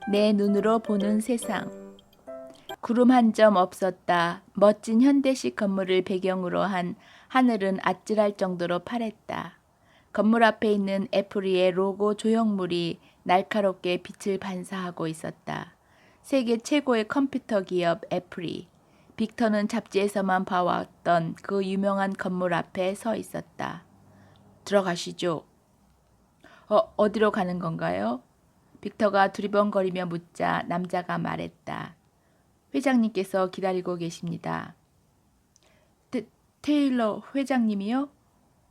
내 눈으로 보는 세상. 구름 한 점 없었다. 멋진 현대식 건물을 배경으로 한 하늘은 아찔할 정도로 파랬다. 건물 앞에 있는 애플리의 로고 조형물이 날카롭게 빛을 반사하고 있었다. 세계 최고의 컴퓨터 기업 애플리. 빅터는 잡지에서만 봐왔던 그 유명한 건물 앞에 서 있었다. 들어가시죠. 어디로 가는 건가요? 빅터가 두리번거리며 묻자 남자가 말했다. 회장님께서 기다리고 계십니다. 테일러 회장님이요?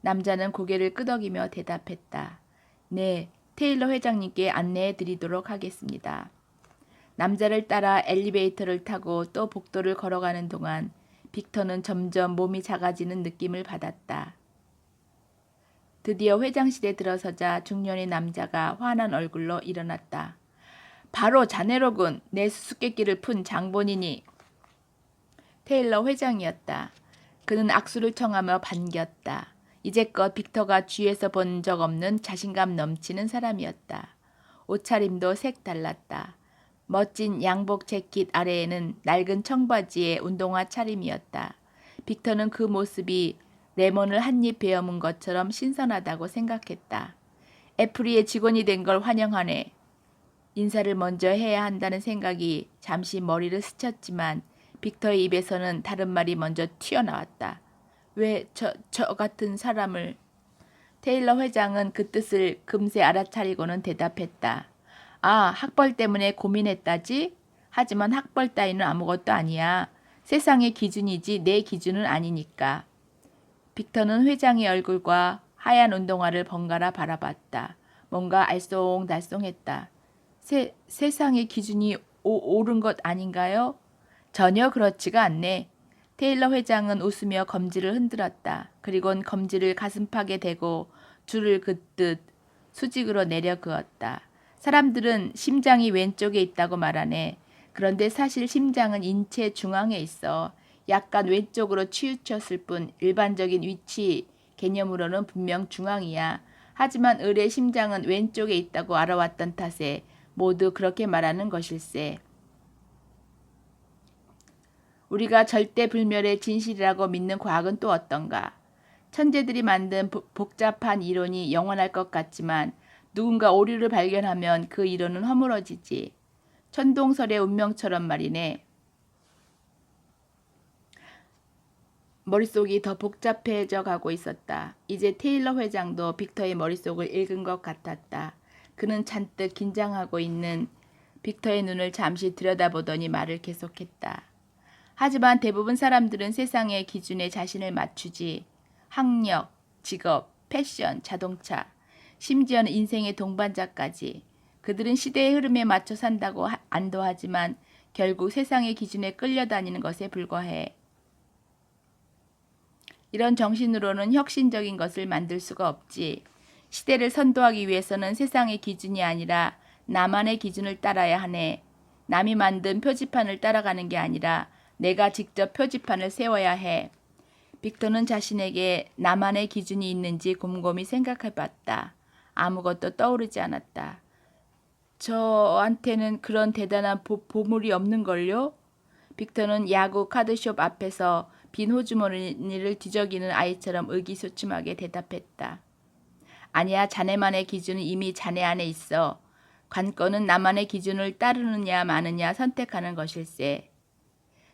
남자는 고개를 끄덕이며 대답했다. 네, 테일러 회장님께 안내해 드리도록 하겠습니다. 남자를 따라 엘리베이터를 타고 또 복도를 걸어가는 동안 빅터는 점점 몸이 작아지는 느낌을 받았다. 드디어 회장실에 들어서자 중년의 남자가 환한 얼굴로 일어났다. 바로 자네로군. 내 수수께끼를 푼 장본인이. 테일러 회장이었다. 그는 악수를 청하며 반겼다. 이제껏 빅터가 주위에서 본 적 없는 자신감 넘치는 사람이었다. 옷차림도 색달랐다. 멋진 양복 재킷 아래에는 낡은 청바지에 운동화 차림이었다. 빅터는 그 모습이 레몬을 한 입 베어문 것처럼 신선하다고 생각했다. 애플리의 직원이 된 걸 환영하네. 인사를 먼저 해야 한다는 생각이 잠시 머리를 스쳤지만 빅터의 입에서는 다른 말이 먼저 튀어나왔다. 왜 저 같은 사람을... 테일러 회장은 그 뜻을 금세 알아차리고는 대답했다. 아, 학벌 때문에 고민했다지? 하지만 학벌 따위는 아무것도 아니야. 세상의 기준이지 내 기준은 아니니까. 빅터는 회장의 얼굴과 하얀 운동화를 번갈아 바라봤다. 뭔가 알쏭달쏭했다. 세상의 기준이 옳은 것 아닌가요? 전혀 그렇지가 않네. 테일러 회장은 웃으며 검지를 흔들었다. 그리곤 검지를 가슴팍에 대고 줄을 긋듯 수직으로 내려 그었다. 사람들은 심장이 왼쪽에 있다고 말하네. 그런데 사실 심장은 인체 중앙에 있어. 약간 왼쪽으로 치우쳤을 뿐 일반적인 위치 개념으로는 분명 중앙이야. 하지만 을의 심장은 왼쪽에 있다고 알아왔던 탓에 모두 그렇게 말하는 것일세. 우리가 절대불멸의 진실이라고 믿는 과학은 또 어떤가? 천재들이 만든 복잡한 이론이 영원할 것 같지만 누군가 오류를 발견하면 그 이론은 허물어지지. 천동설의 운명처럼 말이네. 머릿속이 더 복잡해져 가고 있었다. 이제 테일러 회장도 빅터의 머릿속을 읽은 것 같았다. 그는 잔뜩 긴장하고 있는 빅터의 눈을 잠시 들여다보더니 말을 계속했다. 하지만 대부분 사람들은 세상의 기준에 자신을 맞추지. 학력, 직업, 패션, 자동차, 심지어는 인생의 동반자까지. 그들은 시대의 흐름에 맞춰 산다고 안도하지만 결국 세상의 기준에 끌려다니는 것에 불과해. 이런 정신으로는 혁신적인 것을 만들 수가 없지. 시대를 선도하기 위해서는 세상의 기준이 아니라 나만의 기준을 따라야 하네. 남이 만든 표지판을 따라가는 게 아니라 내가 직접 표지판을 세워야 해. 빅터는 자신에게 나만의 기준이 있는지 곰곰이 생각해봤다. 아무것도 떠오르지 않았다. 저한테는 그런 대단한 보물이 없는걸요? 빅터는 야구 카드숍 앞에서 빈 호주머니를 뒤적이는 아이처럼 의기소침하게 대답했다. 아니야, 자네만의 기준은 이미 자네 안에 있어. 관건은 나만의 기준을 따르느냐 마느냐 선택하는 것일세.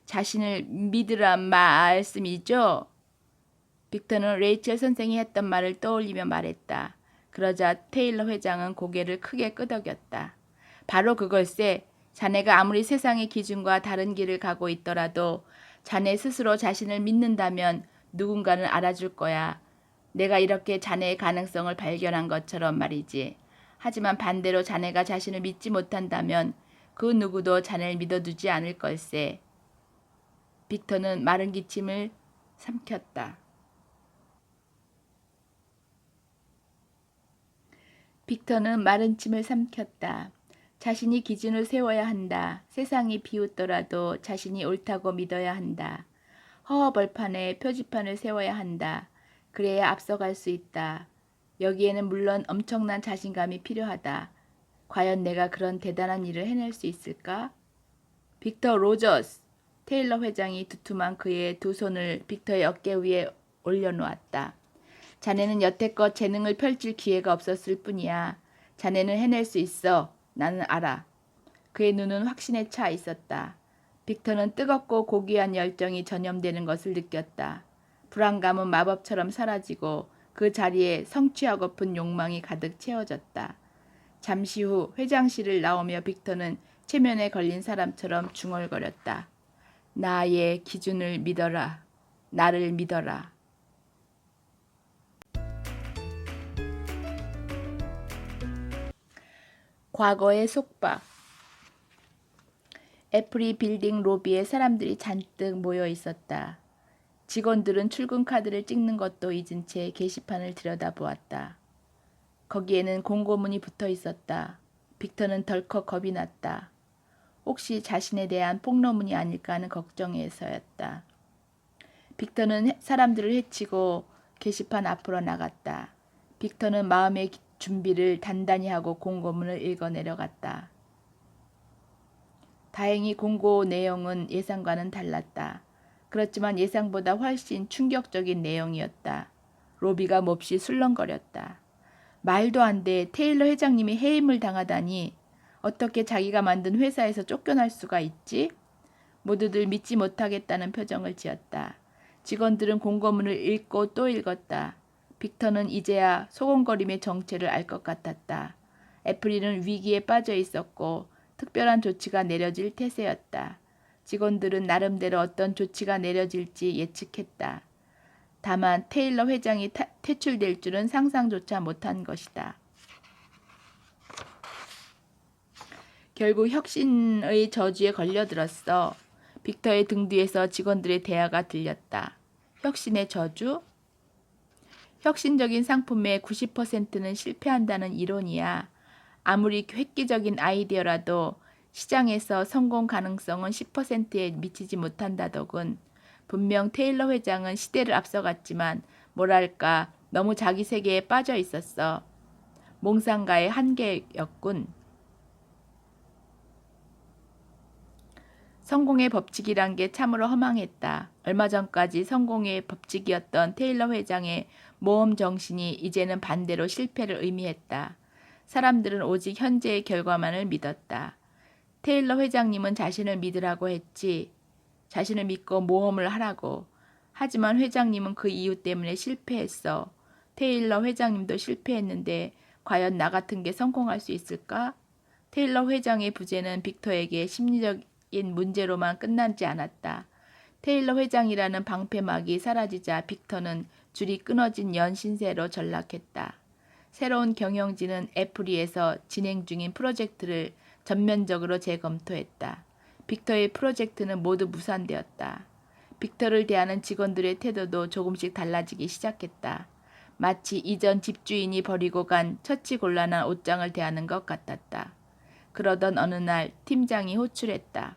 자신을 믿으란 말씀이죠? 빅터는 레이첼 선생이 했던 말을 떠올리며 말했다. 그러자 테일러 회장은 고개를 크게 끄덕였다. 바로 그걸세. 자네가 아무리 세상의 기준과 다른 길을 가고 있더라도 자네 스스로 자신을 믿는다면 누군가는 알아줄 거야. 내가 이렇게 자네의 가능성을 발견한 것처럼 말이지. 하지만 반대로 자네가 자신을 믿지 못한다면 그 누구도 자네를 믿어주지 않을 걸세. 빅터는 마른 기침을 삼켰다. 빅터는 마른 침을 삼켰다. 자신이 기준을 세워야 한다. 세상이 비웃더라도 자신이 옳다고 믿어야 한다. 허허벌판에 표지판을 세워야 한다. 그래야 앞서갈 수 있다. 여기에는 물론 엄청난 자신감이 필요하다. 과연 내가 그런 대단한 일을 해낼 수 있을까? 빅터 로저스! 테일러 회장이 두툼한 그의 두 손을 빅터의 어깨 위에 올려놓았다. 자네는 여태껏 재능을 펼칠 기회가 없었을 뿐이야. 자네는 해낼 수 있어. 나는 알아. 그의 눈은 확신에 차 있었다. 빅터는 뜨겁고 고귀한 열정이 전염되는 것을 느꼈다. 불안감은 마법처럼 사라지고 그 자리에 성취하고픈 욕망이 가득 채워졌다. 잠시 후 회장실을 나오며 빅터는 체면에 걸린 사람처럼 중얼거렸다. 나의 기준을 믿어라. 나를 믿어라. 과거의 속박. 애플이 빌딩 로비에 사람들이 잔뜩 모여 있었다. 직원들은 출근 카드를 찍는 것도 잊은 채 게시판을 들여다보았다. 거기에는 공고문이 붙어 있었다. 빅터는 덜컥 겁이 났다. 혹시 자신에 대한 폭로문이 아닐까 하는 걱정에서였다. 빅터는 사람들을 해치고 게시판 앞으로 나갔다. 빅터는 마음의 준비를 단단히 하고 공고문을 읽어 내려갔다. 다행히 공고 내용은 예상과는 달랐다. 그렇지만 예상보다 훨씬 충격적인 내용이었다. 로비가 몹시 술렁거렸다. 말도 안 돼. 테일러 회장님이 해임을 당하다니. 어떻게 자기가 만든 회사에서 쫓겨날 수가 있지? 모두들 믿지 못하겠다는 표정을 지었다. 직원들은 공고문을 읽고 또 읽었다. 빅터는 이제야 소곤거림의 정체를 알 것 같았다. 애플리는 위기에 빠져 있었고 특별한 조치가 내려질 태세였다. 직원들은 나름대로 어떤 조치가 내려질지 예측했다. 다만 테일러 회장이 퇴출될 줄은 상상조차 못한 것이다. 결국 혁신의 저주에 걸려들었어. 빅터의 등 뒤에서 직원들의 대화가 들렸다. 혁신의 저주? 혁신적인 상품의 90%는 실패한다는 이론이야. 아무리 획기적인 아이디어라도 시장에서 성공 가능성은 10%에 미치지 못한다더군. 분명 테일러 회장은 시대를 앞서갔지만 뭐랄까 너무 자기 세계에 빠져 있었어. 몽상가의 한계였군. 성공의 법칙이란 게 참으로 허망했다. 얼마 전까지 성공의 법칙이었던 테일러 회장의 모험 정신이 이제는 반대로 실패를 의미했다. 사람들은 오직 현재의 결과만을 믿었다. 테일러 회장님은 자신을 믿으라고 했지. 자신을 믿고 모험을 하라고. 하지만 회장님은 그 이유 때문에 실패했어. 테일러 회장님도 실패했는데 과연 나 같은 게 성공할 수 있을까? 테일러 회장의 부재는 빅터에게 심리적인 문제로만 끝나지 않았다. 테일러 회장이라는 방패막이 사라지자 빅터는 줄이 끊어진 연신세로 전락했다. 새로운 경영진은 애플리에서 진행 중인 프로젝트를 전면적으로 재검토했다. 빅터의 프로젝트는 모두 무산되었다. 빅터를 대하는 직원들의 태도도 조금씩 달라지기 시작했다. 마치 이전 집주인이 버리고 간 처치곤란한 옷장을 대하는 것 같았다. 그러던 어느 날 팀장이 호출했다.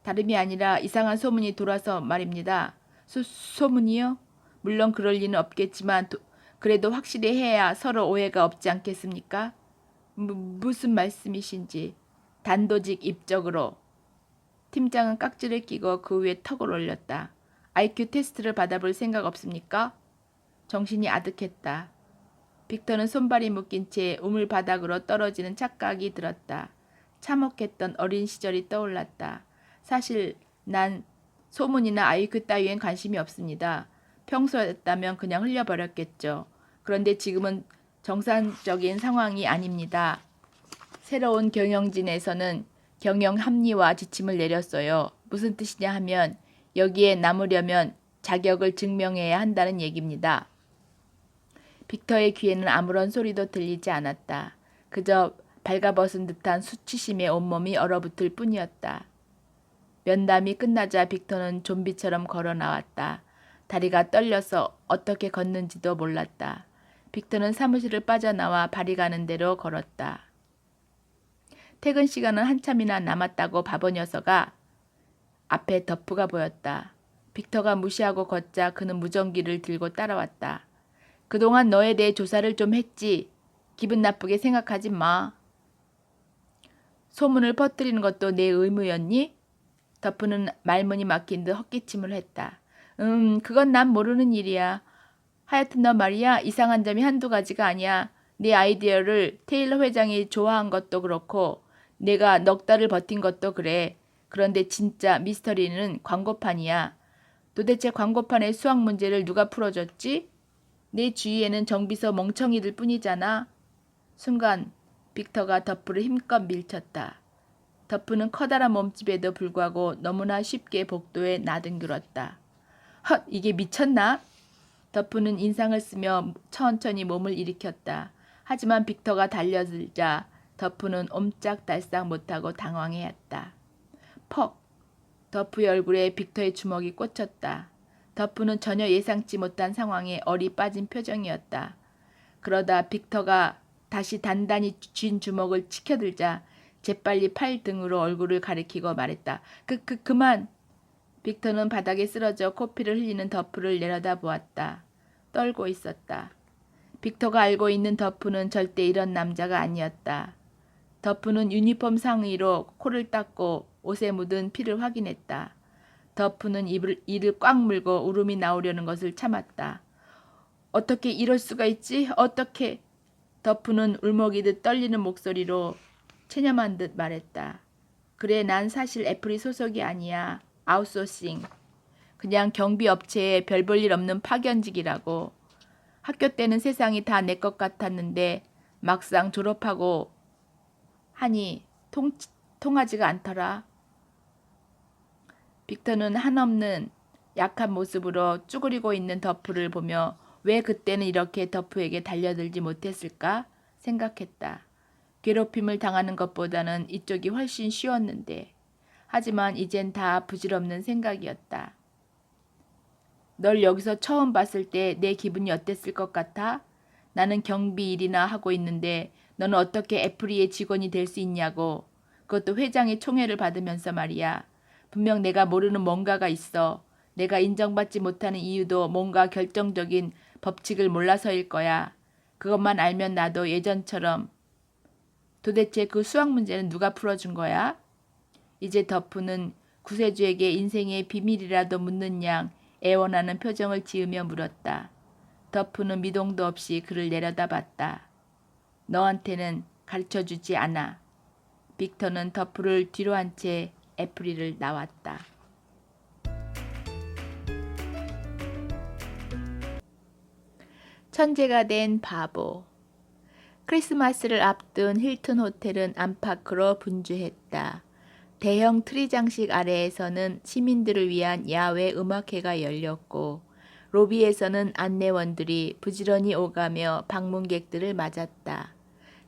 다름이 아니라 이상한 소문이 돌아서 말입니다. 소문이요? 물론 그럴 리는 없겠지만 그래도 확실히 해야 서로 오해가 없지 않겠습니까? 무슨 말씀이신지. 단도직 입적으로. 팀장은 깍지를 끼고 그 위에 턱을 올렸다. IQ 테스트를 받아볼 생각 없습니까? 정신이 아득했다. 빅터는 손발이 묶인 채 우물 바닥으로 떨어지는 착각이 들었다. 참혹했던 어린 시절이 떠올랐다. 사실 난 소문이나 IQ 따위엔 관심이 없습니다. 평소였다면 그냥 흘려버렸겠죠. 그런데 지금은 정상적인 상황이 아닙니다. 새로운 경영진에서는 경영 합리화 지침을 내렸어요. 무슨 뜻이냐 하면 여기에 남으려면 자격을 증명해야 한다는 얘기입니다. 빅터의 귀에는 아무런 소리도 들리지 않았다. 그저 발가벗은 듯한 수치심에 온몸이 얼어붙을 뿐이었다. 면담이 끝나자 빅터는 좀비처럼 걸어 나왔다. 다리가 떨려서 어떻게 걷는지도 몰랐다. 빅터는 사무실을 빠져나와 발이 가는 대로 걸었다. 퇴근 시간은 한참이나 남았다고 바보 녀석아. 앞에 덤프가 보였다. 빅터가 무시하고 걷자 그는 무전기를 들고 따라왔다. 그동안 너에 대해 조사를 좀 했지. 기분 나쁘게 생각하지 마. 소문을 퍼뜨리는 것도 내 의무였니? 덕분은 말문이 막힌 듯 헛기침을 했다. 그건 난 모르는 일이야. 하여튼 너 말이야, 이상한 점이 한두 가지가 아니야. 네 아이디어를 테일러 회장이 좋아한 것도 그렇고 내가 넉 달을 버틴 것도 그래. 그런데 진짜 미스터리는 광고판이야. 도대체 광고판의 수학 문제를 누가 풀어줬지? 내 주위에는 정비서 멍청이들 뿐이잖아. 순간 빅터가 덕프를 힘껏 밀쳤다. 덕프는 커다란 몸집에도 불구하고 너무나 쉽게 복도에 나등글었다. 헛, 이게 미쳤나? 덕프는 인상을 쓰며 천천히 몸을 일으켰다. 하지만 빅터가 달려들자 덕프는 옴짝달싹 못하고 당황해했다. 퍽! 덕프의 얼굴에 빅터의 주먹이 꽂혔다. 덕프는 전혀 예상치 못한 상황에 얼이 빠진 표정이었다. 그러다 빅터가 다시 단단히 쥔 주먹을 치켜들자 재빨리 팔 등으로 얼굴을 가리키고 말했다. 그만! 빅터는 바닥에 쓰러져 코피를 흘리는 덕프를 내려다보았다. 떨고 있었다. 빅터가 알고 있는 덕프는 절대 이런 남자가 아니었다. 덕프는 유니폼 상의로 코를 닦고 옷에 묻은 피를 확인했다. 덕프는 이를 꽉 물고 울음이 나오려는 것을 참았다. 어떻게 이럴 수가 있지? 어떻게? 덕프는 울먹이듯 떨리는 목소리로 체념한 듯 말했다. 그래, 난 사실 애플이 소속이 아니야. 아웃소싱. 그냥 경비업체에 별 볼 일 없는 파견직이라고. 학교 때는 세상이 다 내 것 같았는데 막상 졸업하고 하니 통하지가 않더라. 빅터는 한없는 약한 모습으로 쭈그리고 있는 덕프를 보며 왜 그때는 이렇게 덕프에게 달려들지 못했을까 생각했다. 괴롭힘을 당하는 것보다는 이쪽이 훨씬 쉬웠는데. 하지만 이젠 다 부질없는 생각이었다. 널 여기서 처음 봤을 때 내 기분이 어땠을 것 같아? 나는 경비 일이나 하고 있는데 너는 어떻게 애플리의 직원이 될 수 있냐고. 그것도 회장의 총애를 받으면서 말이야. 분명 내가 모르는 뭔가가 있어. 내가 인정받지 못하는 이유도 뭔가 결정적인 법칙을 몰라서일 거야. 그것만 알면 나도 예전처럼. 도대체 그 수학 문제는 누가 풀어준 거야? 이제 덕프는 구세주에게 인생의 비밀이라도 묻는 양 애원하는 표정을 지으며 물었다. 덕프는 미동도 없이 그를 내려다봤다. 너한테는 가르쳐주지 않아. 빅터는 덕프를 뒤로 한 채 애플리를 나왔다. 천재가 된 바보. 크리스마스를 앞둔 힐튼 호텔은 안팎으로 분주했다. 대형 트리 장식 아래에서는 시민들을 위한 야외 음악회가 열렸고 로비에서는 안내원들이 부지런히 오가며 방문객들을 맞았다.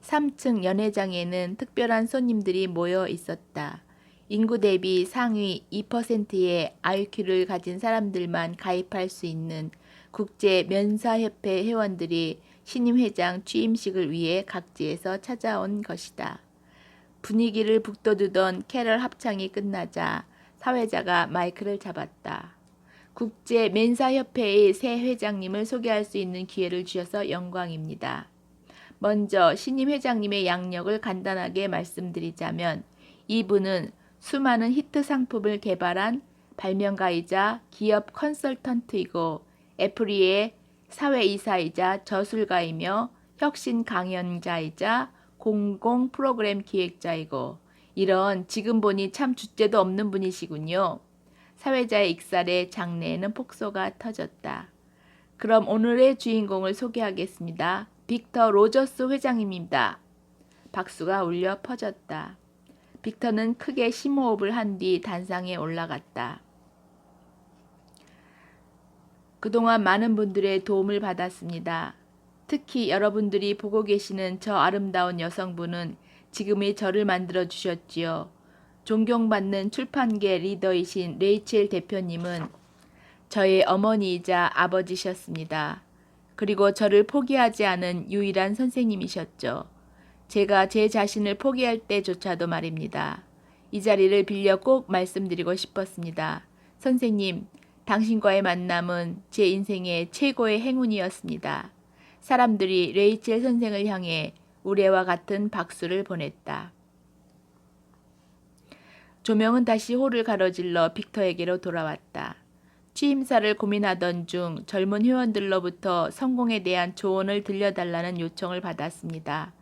3층 연회장에는 특별한 손님들이 모여 있었다. 인구 대비 상위 2%의 IQ를 가진 사람들만 가입할 수 있는 국제 면사협회 회원들이 신임 회장 취임식을 위해 각지에서 찾아온 것이다. 분위기를 북돋우던 캐럴 합창이 끝나자 사회자가 마이크를 잡았다. 국제 멘사협회의 새 회장님을 소개할 수 있는 기회를 주셔서 영광입니다. 먼저 신임 회장님의 양력을 간단하게 말씀드리자면 이분은 수많은 히트 상품을 개발한 발명가이자 기업 컨설턴트이고 애플리의 사회이사이자 저술가이며 혁신 강연자이자 공공 프로그램 기획자이고 이런 지금 보니 참 주제도 없는 분이시군요. 사회자의 익살에 장내에는 폭소가 터졌다. 그럼 오늘의 주인공을 소개하겠습니다. 빅터 로저스 회장님입니다. 박수가 울려 퍼졌다. 빅터는 크게 심호흡을 한 뒤 단상에 올라갔다. 그동안 많은 분들의 도움을 받았습니다. 특히 여러분들이 보고 계시는 저 아름다운 여성분은 지금의 저를 만들어 주셨지요. 존경받는 출판계 리더이신 레이첼 대표님은 저의 어머니이자 아버지셨습니다. 그리고 저를 포기하지 않은 유일한 선생님이셨죠. 제가 제 자신을 포기할 때조차도 말입니다. 이 자리를 빌려 꼭 말씀드리고 싶었습니다. 선생님, 당신과의 만남은 제 인생의 최고의 행운이었습니다. 사람들이 레이첼 선생을 향해 우레와 같은 박수를 보냈다. 조명은 다시 홀을 가로질러 빅터에게로 돌아왔다. 취임사를 고민하던 중 젊은 회원들로부터 성공에 대한 조언을 들려달라는 요청을 받았습니다.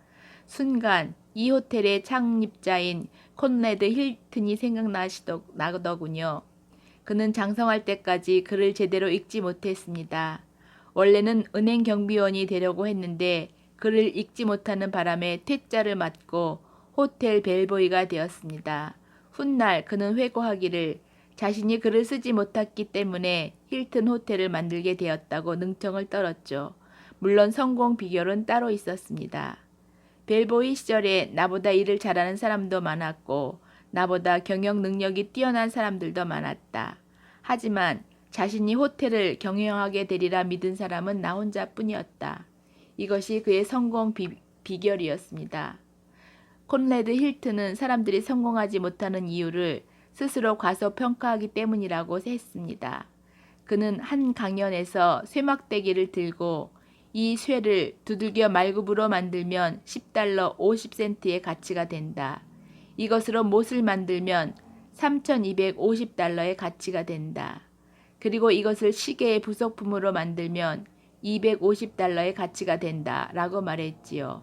순간 이 호텔의 창립자인 콘래드 힐튼이 생각나더군요. 그는 장성할 때까지 글을 제대로 읽지 못했습니다. 원래는 은행 경비원이 되려고 했는데 글을 읽지 못하는 바람에 퇴짜를 맞고 호텔 벨보이가 되었습니다. 훗날 그는 회고하기를 자신이 글을 쓰지 못했기 때문에 힐튼 호텔을 만들게 되었다고 능청을 떨었죠. 물론 성공 비결은 따로 있었습니다. 벨보이 시절에 나보다 일을 잘하는 사람도 많았고 나보다 경영 능력이 뛰어난 사람들도 많았다. 하지만 자신이 호텔을 경영하게 되리라 믿은 사람은 나 혼자뿐이었다. 이것이 그의 성공 비결이었습니다. 콘래드 힐튼은 사람들이 성공하지 못하는 이유를 스스로 과소평가하기 때문이라고 했습니다. 그는 한 강연에서 쇠막대기를 들고 이 쇠를 두들겨 말굽으로 만들면 $10 50센트의 가치가 된다. 이것으로 못을 만들면 $3,250의 가치가 된다. 그리고 이것을 시계의 부속품으로 만들면 $250의 가치가 된다. 라고 말했지요.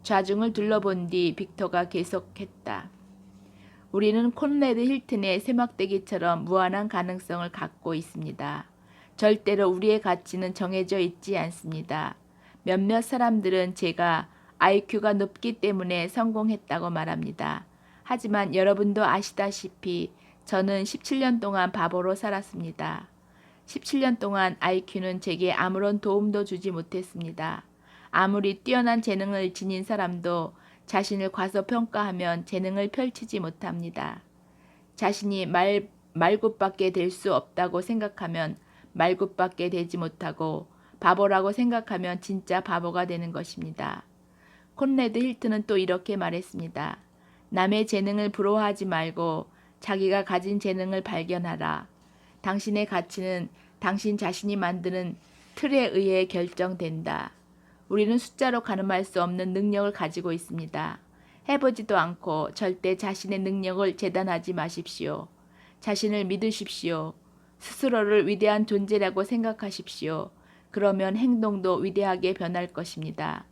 좌중을 둘러본 뒤 빅터가 계속했다. 우리는 콘래드 힐튼의 쇠막대기처럼 무한한 가능성을 갖고 있습니다. 절대로 우리의 가치는 정해져 있지 않습니다. 몇몇 사람들은 제가 IQ가 높기 때문에 성공했다고 말합니다. 하지만 여러분도 아시다시피 저는 17년 동안 바보로 살았습니다. 17년 동안 IQ는 제게 아무런 도움도 주지 못했습니다. 아무리 뛰어난 재능을 지닌 사람도 자신을 과소평가하면 재능을 펼치지 못합니다. 자신이 말굿밖에 될 수 없다고 생각하면 말굿밖에 되지 못하고 바보라고 생각하면 진짜 바보가 되는 것입니다. 콘래드 힐튼은 또 이렇게 말했습니다. 남의 재능을 부러워하지 말고 자기가 가진 재능을 발견하라. 당신의 가치는 당신 자신이 만드는 틀에 의해 결정된다. 우리는 숫자로 가늠할 수 없는 능력을 가지고 있습니다. 해보지도 않고 절대 자신의 능력을 재단하지 마십시오. 자신을 믿으십시오. 스스로를 위대한 존재라고 생각하십시오. 그러면 행동도 위대하게 변할 것입니다.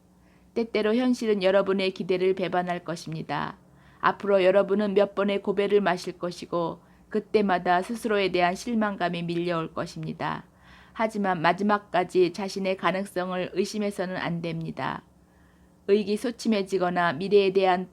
때때로 현실은 여러분의 기대를 배반할 것입니다. 앞으로 여러분은 몇 번의 고배를 마실 것이고 그때마다 스스로에 대한 실망감이 밀려올 것입니다. 하지만 마지막까지 자신의 가능성을 의심해서는 안 됩니다. 의기소침해지거나 미래에 대한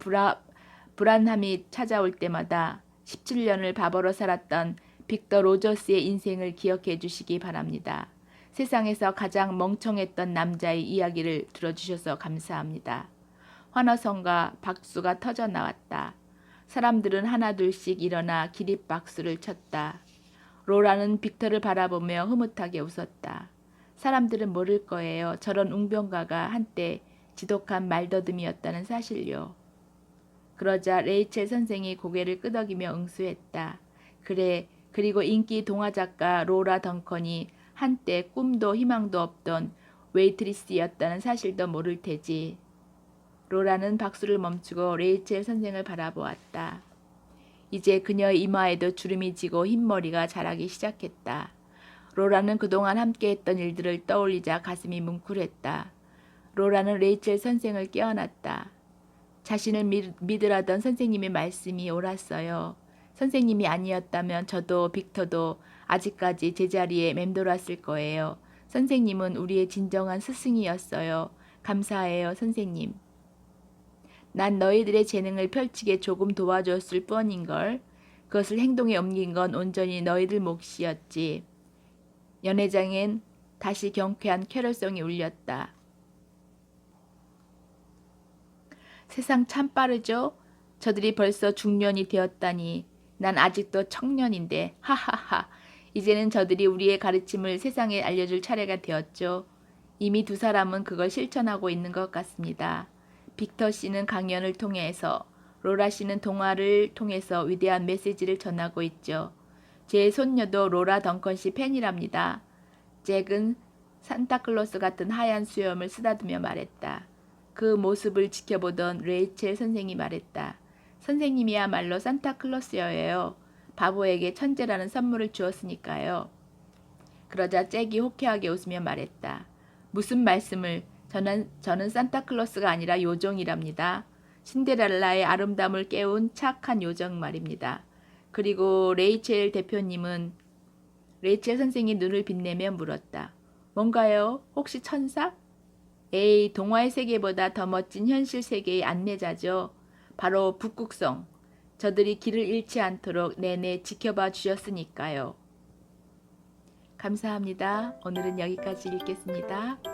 불안함이 찾아올 때마다 17년을 바보로 살았던 빅터 로저스의 인생을 기억해 주시기 바랍니다. 세상에서 가장 멍청했던 남자의 이야기를 들어주셔서 감사합니다. 환호성과 박수가 터져 나왔다. 사람들은 하나둘씩 일어나 기립박수를 쳤다. 로라는 빅터를 바라보며 흐뭇하게 웃었다. 사람들은 모를 거예요. 저런 웅변가가 한때 지독한 말더듬이었다는 사실요. 그러자 레이첼 선생이 고개를 끄덕이며 응수했다. 그래, 그리고 인기 동화작가 로라 덩컨이 한때 꿈도 희망도 없던 웨이트리스였다는 사실도 모를 테지. 로라는 박수를 멈추고 레이첼 선생을 바라보았다. 이제 그녀의 이마에도 주름이 지고 흰머리가 자라기 시작했다. 로라는 그동안 함께했던 일들을 떠올리자 가슴이 뭉클했다. 로라는 레이첼 선생을 껴안았다. 자신을 믿으라던 선생님의 말씀이 옳았어요. 선생님이 아니었다면 저도 빅터도 아직까지 제자리에 맴돌았을 거예요. 선생님은 우리의 진정한 스승이었어요. 감사해요, 선생님. 난 너희들의 재능을 펼치게 조금 도와줬을 뿐인걸. 그것을 행동에 옮긴 건 온전히 너희들 몫이었지. 연회장엔 다시 경쾌한 캐럴송이 울렸다. 세상 참 빠르죠? 저들이 벌써 중년이 되었다니. 난 아직도 청년인데. 하하하. 이제는 저들이 우리의 가르침을 세상에 알려줄 차례가 되었죠. 이미 두 사람은 그걸 실천하고 있는 것 같습니다. 빅터 씨는 강연을 통해서, 로라 씨는 동화를 통해서 위대한 메시지를 전하고 있죠. 제 손녀도 로라 덩컨 씨 팬이랍니다. 잭은 산타클로스 같은 하얀 수염을 쓰다듬며 말했다. 그 모습을 지켜보던 레이첼 선생이 말했다. 선생님이야말로 산타클로스여예요. 바보에게 천재라는 선물을 주었으니까요. 그러자 잭이 호쾌하게 웃으며 말했다. 무슨 말씀을? 저는 산타클로스가 아니라 요정이랍니다. 신데렐라의 아름다움을 깨운 착한 요정 말입니다. 그리고 레이첼 선생이 눈을 빛내며 물었다. 뭔가요? 혹시 천사? 에이, 동화의 세계보다 더 멋진 현실 세계의 안내자죠. 바로 북극성. 저들이 길을 잃지 않도록 내내 지켜봐 주셨으니까요. 감사합니다. 오늘은 여기까지 읽겠습니다.